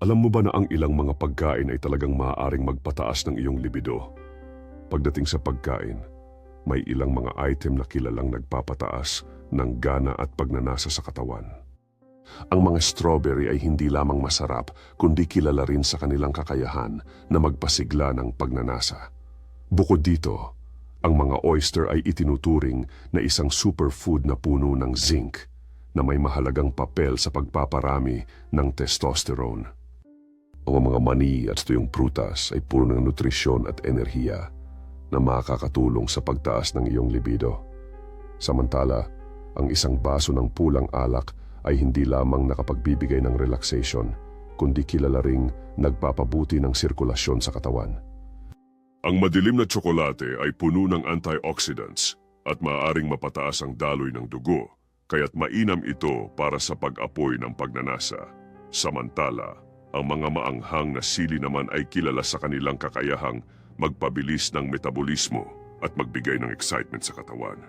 Alam mo ba na ang ilang mga pagkain ay talagang maaaring magpataas ng iyong libido? Pagdating sa pagkain, may ilang mga item na kilalang nagpapataas ng gana at pagnanasa sa katawan. Ang mga strawberry ay hindi lamang masarap, kundi kilala rin sa kanilang kakayahan na magpasigla ng pagnanasa. Bukod dito, ang mga oyster ay itinuturing na isang superfood na puno ng zinc na may mahalagang papel sa pagpaparami ng testosterone. Ang mga mani at tuyong prutas ay puno ng nutrisyon at enerhiya na makakatulong sa pagtaas ng iyong libido. Samantala, ang isang baso ng pulang alak ay hindi lamang nakapagbibigay ng relaxation, kundi kilala ring nagpapabuti ng sirkulasyon sa katawan. Ang madilim na tsokolate ay puno ng antioxidants at maaaring mapataas ang daloy ng dugo, kaya't mainam ito para sa pag-apoy ng pagnanasa. Samantala, ang mga maanghang na sili naman ay kilala sa kanilang kakayahang magpabilis ng metabolismo at magbigay ng excitement sa katawan.